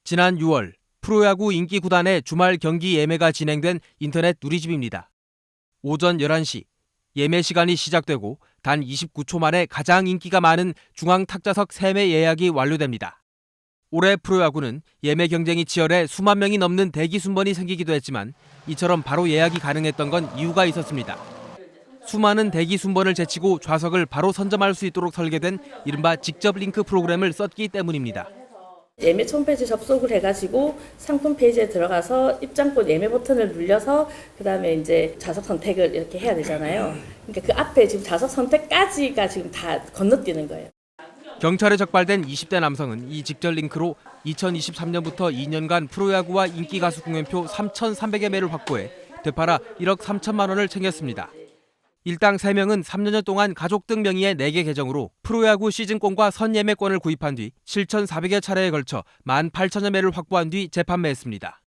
지난 6월 프로야구 인기 구단의 주말 경기 예매가 진행된 인터넷 누리집입니다. 오전 11시 예매 시간이 시작되고 단 29초 만에 가장 인기가 많은 중앙 탁자석 3매 예약이 완료됩니다. 올해 프로야구는 예매 경쟁이 치열해 수만 명이 넘는 대기 순번이 생기기도 했지만 이처럼 바로 예약이 가능했던 건 이유가 있었습니다. 수많은 대기 순번을 제치고 좌석을 바로 선점할 수 있도록 설계된 이른바 직접 링크 프로그램을 썼기 때문입니다. 예매 홈페이지 접속을 해가지고 상품 페이지에 들어가서 입장권 예매 버튼을 눌려서 그다음에 이제 좌석 선택을 이렇게 해야 되잖아요. 그러니까 그 앞에 지금 좌석 선택까지가 지금 다 건너뛰는 거예요. 경찰에 적발된 20대 남성은 이 직접 링크로 2023년부터 2년간 프로야구와 인기 가수 공연표 3,300여 매를 확보해 되팔아 1억 3천만 원을 챙겼습니다. 일당 3명은 3년 동안 가족 등 명의의 4개 계정으로 프로야구 시즌권과 선예매권을 구입한 뒤 7,400여 차례에 걸쳐 18,000여 매를 확보한 뒤 재판매했습니다.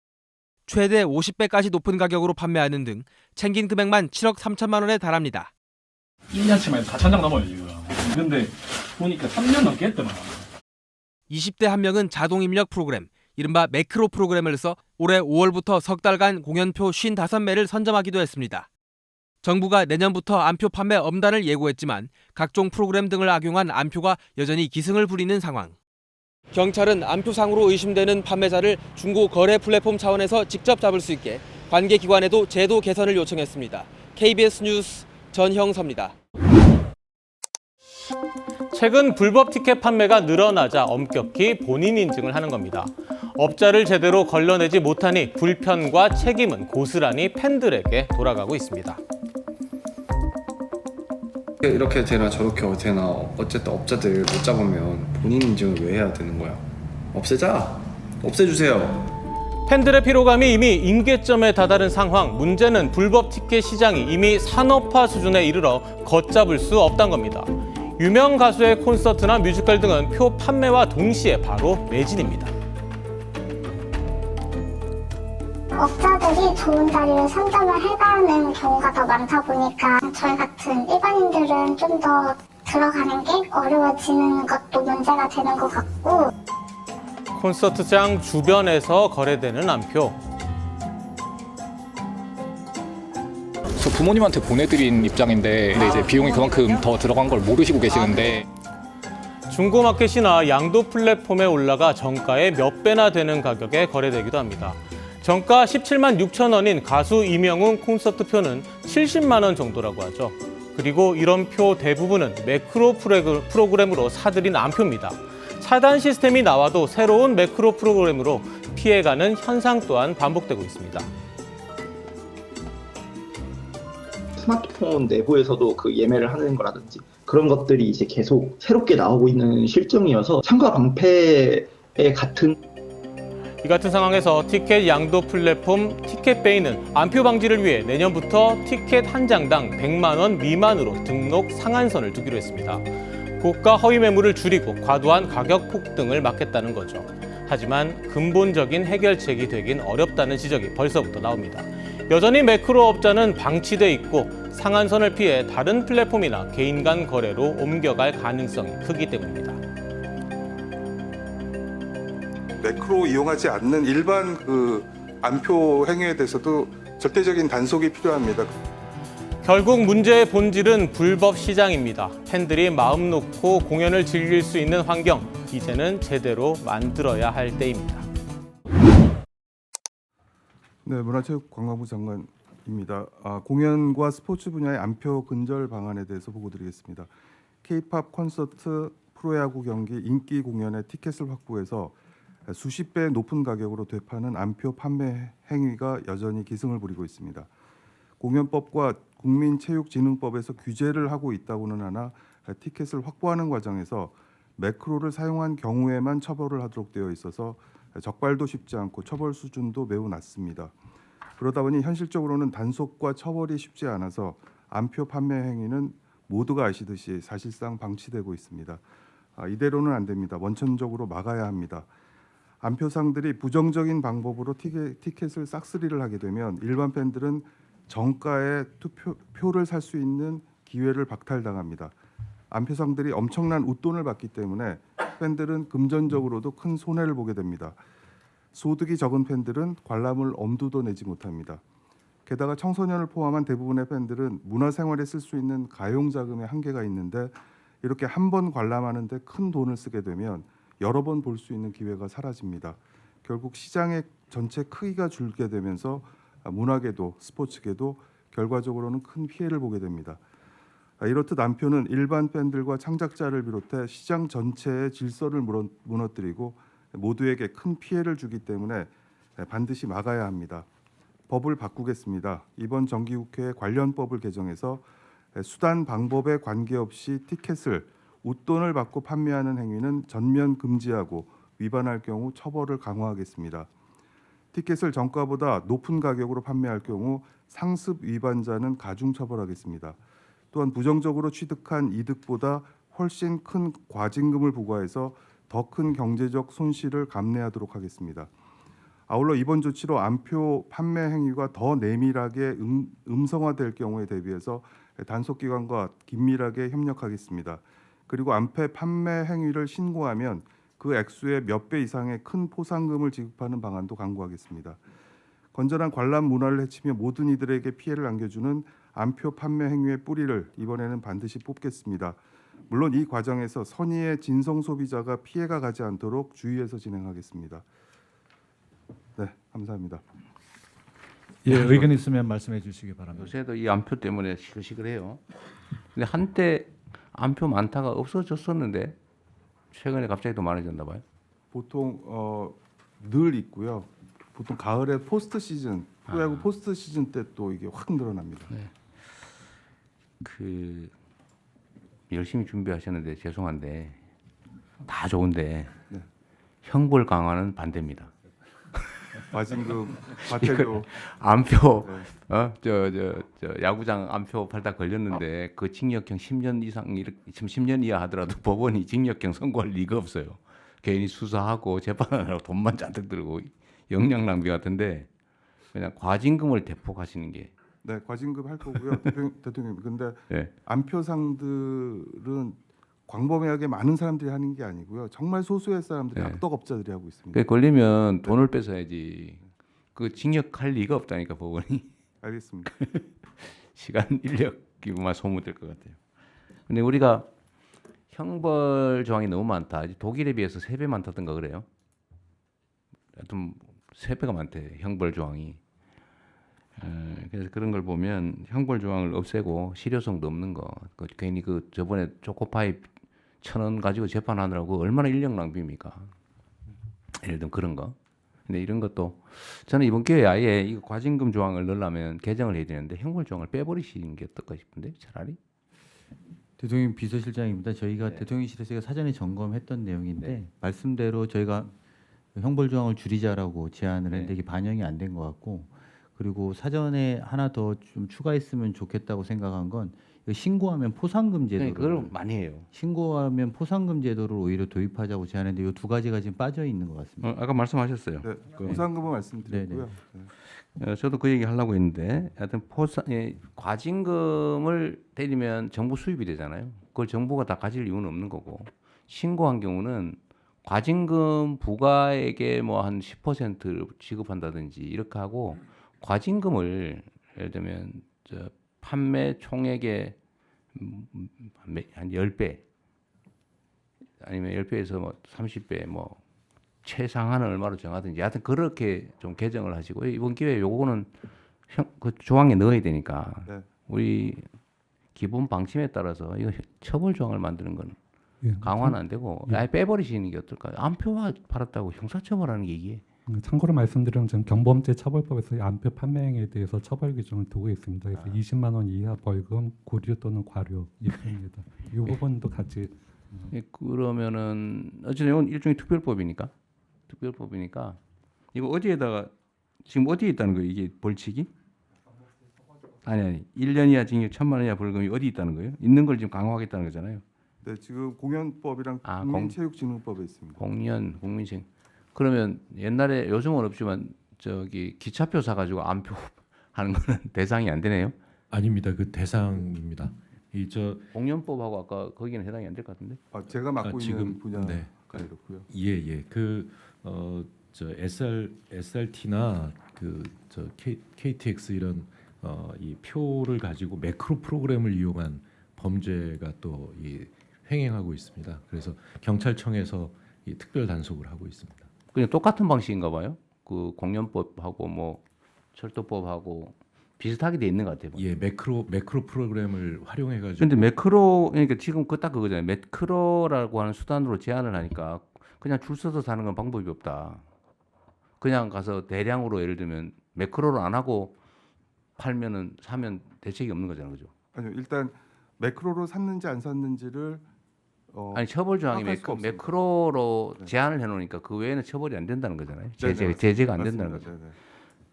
최대 50배까지 높은 가격으로 판매하는 등 챙긴 금액만 7억 3천만 원에 달합니다. 1년치만 4,000장 넘어요 지금. 근데 보니까 3년 넘게 했더만. 20대 한 명은 자동 입력 프로그램, 이른바 매크로 프로그램을 써 올해 5월부터 석 달간 공연표 55매를 선점하기도 했습니다. 정부가 내년부터 안표 판매 엄단을 예고했지만 각종 프로그램 등을 악용한 안표가 여전히 기승을 부리는 상황. 경찰은 안표상으로 의심되는 판매자를 중고 거래 플랫폼 차원에서 직접 잡을 수 있게 관계 기관에도 제도 개선을 요청했습니다. KBS 뉴스 전형섭입니다. 최근 불법 티켓 판매가 늘어나자 엄격히 본인 인증을 하는 겁니다. 업자를 제대로 걸러내지 못하니 불편과 책임은 고스란히 팬들에게 돌아가고 있습니다. 이렇게 되나 저렇게 되나 어쨌든 업자들 못 잡으면 본인 인증을 왜 해야 되는 거야? 없애자! 없애주세요! 팬들의 피로감이 이미 임계점에 다다른 상황, 문제는 불법 티켓 시장이 이미 산업화 수준에 이르러 걷잡을 수 없다는 겁니다. 유명 가수의 콘서트나 뮤지컬 등은 표 판매와 동시에 바로 매진입니다. 업자들이 좋은 자리를 선점을 해가는 경우가 더 많다 보니까 저희 같은 일반인들은 좀 더 들어가는 게 어려워지는 것도 문제가 되는 것 같고, 콘서트장 주변에서 거래되는 안표. 저 부모님한테 보내드린 입장인데 근데 이제 비용이 그만큼 더 들어간 걸 모르시고 계시는데 중고마켓이나 양도 플랫폼에 올라가 정가의 몇 배나 되는 가격에 거래되기도 합니다. 정가 17만 6천 원인 가수 이명웅 콘서트 표는 70만 원 정도라고 하죠. 그리고 이런 표 대부분은 매크로 프로그램으로 사들인 안표입니다. 차단 시스템이 나와도 새로운 매크로 프로그램으로 피해가는 현상 또한 반복되고 있습니다. 스마트폰 내부에서도 그 예매를 하는 거라든지 그런 것들이 이제 계속 새롭게 나오고 있는 실정이어서 참가 방패에 같은 이 같은 상황에서 티켓 양도 플랫폼 티켓베이는 안표 방지를 위해 내년부터 티켓 한 장당 100만 원 미만으로 등록 상한선을 두기로 했습니다. 고가 허위 매물을 줄이고 과도한 가격 폭등을 막겠다는 거죠. 하지만 근본적인 해결책이 되긴 어렵다는 지적이 벌써부터 나옵니다. 여전히 매크로 업자는 방치돼 있고 상한선을 피해 다른 플랫폼이나 개인 간 거래로 옮겨갈 가능성이 크기 때문입니다. 매크로 이용하지 않는 일반 안표 행위에 대해서도 절대적인 단속이 필요합니다. 결국 문제의 본질은 불법 시장입니다. 팬들이 마음 놓고 공연을 즐길 수 있는 환경, 이제는 제대로 만들어야 할 때입니다. 네, 문화체육관광부 장관입니다. 공연과 스포츠 분야의 안표 근절 방안에 대해서 보고드리겠습니다. K-팝 콘서트, 프로야구 경기, 인기 공연의 티켓을 확보해서 수십 배 높은 가격으로 되파는 안표 판매 행위가 여전히 기승을 부리고 있습니다. 공연법과 국민체육진흥법에서 규제를 하고 있다고는 하나 티켓을 확보하는 과정에서 매크로를 사용한 경우에만 처벌을 하도록 되어 있어서 적발도 쉽지 않고 처벌 수준도 매우 낮습니다. 그러다 보니 현실적으로는 단속과 처벌이 쉽지 않아서 안표 판매 행위는 모두가 아시듯이 사실상 방치되고 있습니다. 이대로는 안 됩니다. 원천적으로 막아야 합니다. 안표상들이 부정적인 방법으로 티켓을 싹쓸이를 하게 되면 일반 팬들은 정가에 표를 살 수 있는 기회를 박탈당합니다. 안표상들이 엄청난 웃돈을 받기 때문에 팬들은 금전적으로도 큰 손해를 보게 됩니다. 소득이 적은 팬들은 관람을 엄두도 내지 못합니다. 게다가 청소년을 포함한 대부분의 팬들은 문화생활에 쓸 수 있는 가용 자금에 한계가 있는데 이렇게 한 번 관람하는데 큰 돈을 쓰게 되면 여러 번 볼 수 있는 기회가 사라집니다. 결국 시장의 전체 크기가 줄게 되면서 문화계도 스포츠계도 결과적으로는 큰 피해를 보게 됩니다. 이렇듯 안표는 일반 팬들과 창작자를 비롯해 시장 전체의 질서를 무너뜨리고 모두에게 큰 피해를 주기 때문에 반드시 막아야 합니다. 법을 바꾸겠습니다. 이번 정기국회에 관련 법을 개정해서 수단 방법에 관계없이 티켓을 웃돈을 받고 판매하는 행위는 전면 금지하고 위반할 경우 처벌을 강화하겠습니다. 티켓을 정가보다 높은 가격으로 판매할 경우 상습 위반자는 가중 처벌하겠습니다. 또한 부정적으로 취득한 이득보다 훨씬 큰 과징금을 부과해서 더 큰 경제적 손실을 감내하도록 하겠습니다. 아울러 이번 조치로 안표 판매 행위가 더 내밀하게 음성화될 경우에 대비해서 단속기관과 긴밀하게 협력하겠습니다. 그리고 안표 판매 행위를 신고하면 그 액수의 몇 배 이상의 큰 포상금을 지급하는 방안도 강구하겠습니다. 건전한 관람 문화를 해치며 모든 이들에게 피해를 안겨주는 안표 판매 행위의 뿌리를 이번에는 반드시 뽑겠습니다. 물론 이 과정에서 선의의 진성 소비자가 피해가 가지 않도록 주의해서 진행하겠습니다. 네, 감사합니다. 예, 의견 있으면 말씀해 주시기 바랍니다. 요새도 이 안표 때문에 시끌시끌해요. 근데 한때 안표 많다가 없어졌었는데 최근에 갑자기 더 많아졌나 봐요. 보통 늘 있고요. 보통 가을에 포스트 시즌, 프로야구 포스트 시즌 때 또 이게 확 늘어납니다. 네. 열심히 준비하셨는데 죄송한데 다 좋은데 네. 형벌 강화는 반대입니다. 과징금, 과태료, 안표, 네. 저 야구장 안표 팔다 걸렸는데 그 징역형 10년 이상, 지금 10년 이하 하더라도 법원이 징역형 선고할 리가 없어요. 괜히 수사하고 재판하느라고 돈만 잔뜩 들고 역량 낭비 같은데 그냥 과징금을 대폭하시는 게. 네, 과징금 할 거고요, 대통령. 근데 네. 안표상들은 광범위하게 많은 사람들이 하는 게 아니고요. 정말 소수의 사람들이 네. 악덕업자들이 하고 있습니다. 그게 걸리면 돈을 뺏어야지. 그 징역할 리가 없다니까 법원이. 알겠습니다. 시간 인력이만 소모될 것 같아요. 근데 우리가 형벌 조항이 너무 많다. 독일에 비해서 3배 많다던가 그래요. 하여튼 3배가 많대 형벌 조항이. 그래서 그런 걸 보면 형벌 조항을 없애고 실효성도 없는 거. 괜히 저번에 초코파이 1,000원 가지고 재판하느라고 얼마나 인력 낭비입니까? 예를 들면 그런 거. 근데 이런 것도 저는 이번 기회에 아예 이거 과징금 조항을 넣으려면 개정을 해야 되는데 형벌 조항을 빼버리시는 게 어떨까 싶은데 차라리. 대통령 비서실장입니다. 저희가 네. 대통령실에서 사전에 점검했던 내용인데 네. 말씀대로 저희가 형벌 조항을 줄이자라고 제안을 했는데 네. 이게 반영이 안 된 것 같고 그리고 사전에 하나 더 좀 추가했으면 좋겠다고 생각한 건 이거 신고하면 포상금 제도를 그걸 많이 해요. 신고하면 포상금 제도를 오히려 도입하자고 제안했는데 이 두 가지가 지금 빠져 있는 것 같습니다. 아까 말씀하셨어요. 네, 포상금은 말씀드렸고요. 네. 저도 그 얘기 하려고 했는데 하여튼 과징금을 때리면 정부 수입이 되잖아요. 그걸 정부가 다 가질 이유는 없는 거고 신고한 경우는 과징금 부과액의 뭐 한 10%를 지급한다든지 이렇게 하고 과징금을 예를 들면 판매 총액의 한 10배 아니면 10배에서 뭐 30배 뭐 최상한은 얼마로 정하든지 하여튼 그렇게 좀 개정을 하시고 이번 기회에 요거는 그 조항에 넣어야 되니까 네. 우리 기본 방침에 따라서 이거 처벌 조항을 만드는 건 예, 강화는 안 되고 아예 빼버리시는 게 어떨까요? 안표와 팔았다고 형사처벌하는 게 이게. 참고로 말씀드리면 지금 경범죄 처벌법에서 안표 판매행위에 대해서 처벌 규정을 두고 있습니다. 그래서 20만 원 이하 벌금, 구류 또는 과료 입니다. 이 부분도 같이. 그러면은 어쨌든 이건 일종의 특별법이니까 이거 어디에다가 지금 어디에 있다는 거예요? 이게 벌칙이? 아니 1년 이하 징역 1,000만 원 이하 벌금이 어디 있다는 거예요? 있는 걸 지금 강화하겠다는 거잖아요. 네, 지금 공연법이랑 국민체육진흥법에 있습니다. 국민체육. 그러면 옛날에 요즘은 없지만 저기 기차표 사가지고 안표 하는 거는 대상이 안 되네요? 아닙니다. 그 대상입니다. 공연법하고 아까 거기는 해당이 안 될 것 같은데? 제가 맡고 있는 지금 분야가 네. 그렇고요. 예. SRT나 KTX 이런 이 표를 가지고 매크로 프로그램을 이용한 범죄가 또 횡행하고 있습니다. 그래서 경찰청에서 이 특별 단속을 하고 있습니다. 그냥 똑같은 방식인가 봐요. 그 공연법하고 뭐 철도법하고 비슷하게 돼 있는 것 같아요. 예, 매크로 프로그램을 활용해가지고. 근데 매크로 그러니까 지금 딱 그거잖아요. 매크로라고 하는 수단으로 제한을 하니까 그냥 줄 서서 사는 건 방법이 없다. 그냥 가서 대량으로 예를 들면 매크로를 안 하고 팔면은 사면 대책이 없는 거잖아요, 그죠? 아니요, 일단 매크로로 샀는지 안 샀는지를 아니 처벌 조항이 매크로로 제한을 해놓으니까 그 외에는 처벌이 안 된다는 거잖아요. 제재가 안 된다는 거죠.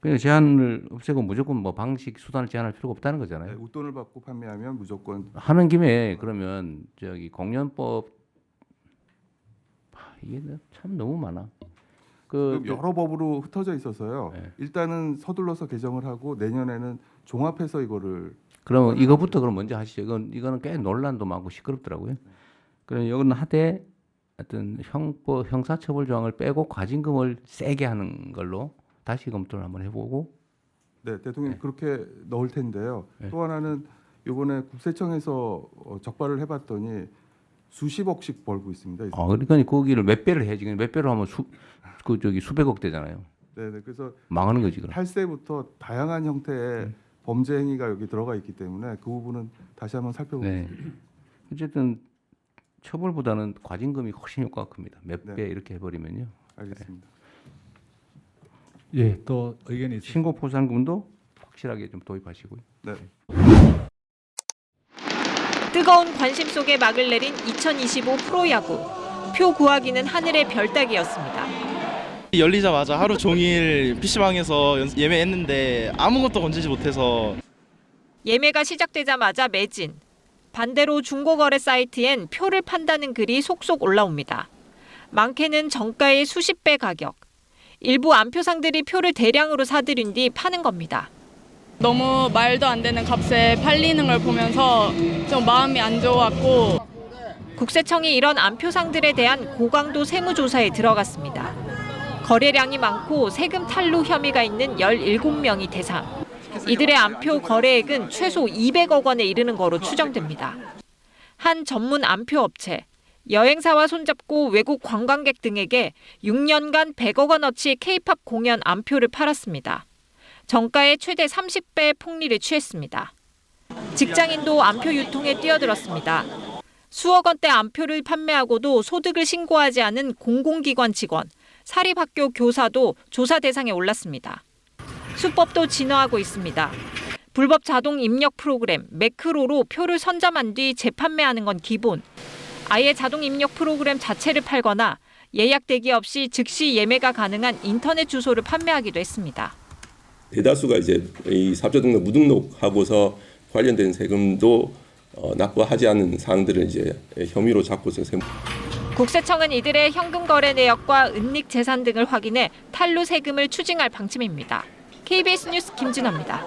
그러니까 제한을 없애고 무조건 뭐 방식 수단을 제한할 필요가 없다는 거잖아요. 네, 웃돈을 받고 판매하면 무조건 하는 김에 그러면 공연법 이게 참 너무 많아. 여러 법으로 흩어져 있어서요. 네. 일단은 서둘러서 개정을 하고 내년에는 종합해서 이거를. 그러면 이거부터 그럼 먼저 하시죠. 이거는 꽤 논란도 많고 시끄럽더라고요. 그럼 이거는 하되 어떤 형사처벌 조항을 빼고 과징금을 세게 하는 걸로 다시 검토를 한번 해보고. 네, 대통령 그렇게 넣을 텐데요. 네. 또 하나는 이번에 국세청에서 적발을 해봤더니 수십억씩 벌고 있습니다. 그러니까 거기를 몇 배를 해야지. 몇 배로 하면 수백억 되잖아요. 네, 그래서 망하는 거지. 그럼. 탈세부터 다양한 형태의 범죄 행위가 여기 들어가 있기 때문에 그 부분은 다시 한번 살펴보겠습니다. 네. 어쨌든 처벌보다는 과징금이 훨씬 효과가 큽니다. 몇 배 이렇게 해버리면요. 알겠습니다. 예, 또 의견이 있으십니까? 신고 포상금도 확실하게 좀 도입하시고요. 네. 뜨거운 관심 속에 막을 내린 2025 프로야구. 표 구하기는 하늘의 별 따기였습니다. 열리자마자 하루 종일 PC방에서 예매했는데 아무것도 건지지 못해서 예매가 시작되자마자 매진. 반대로 중고거래 사이트엔 표를 판다는 글이 속속 올라옵니다. 많게는 정가의 수십 배 가격. 일부 안표상들이 표를 대량으로 사들인 뒤 파는 겁니다. 너무 말도 안 되는 값에 팔리는 걸 보면서 좀 마음이 안 좋았고. 국세청이 이런 안표상들에 대한 고강도 세무조사에 들어갔습니다. 거래량이 많고 세금 탈루 혐의가 있는 17명이 대상. 이들의 안표 거래액은 최소 200억 원에 이르는 거로 추정됩니다. 한 전문 안표 업체, 여행사와 손잡고 외국 관광객 등에게 6년간 100억 원어치 K-팝 공연 안표를 팔았습니다. 정가의 최대 30배 폭리를 취했습니다. 직장인도 안표 유통에 뛰어들었습니다. 수억 원대 안표를 판매하고도 소득을 신고하지 않은 공공기관 직원, 사립학교 교사도 조사 대상에 올랐습니다. 수법도 진화하고 있습니다. 불법 자동 입력 프로그램 매크로로 표를 선점한 뒤 재판매하는 건 기본. 아예 자동 입력 프로그램 자체를 팔거나 예약 대기 없이 즉시 예매가 가능한 인터넷 주소를 판매하기도 했습니다. 대다수가 이제 이 사업자 등록 무등록하고서 관련된 세금도 납부하지 않는 사항들을 이제 혐의로 잡고서 국세청은 이들의 현금 거래 내역과 은닉 재산 등을 확인해 탈루 세금을 추징할 방침입니다. KBS 뉴스 김진아입니다.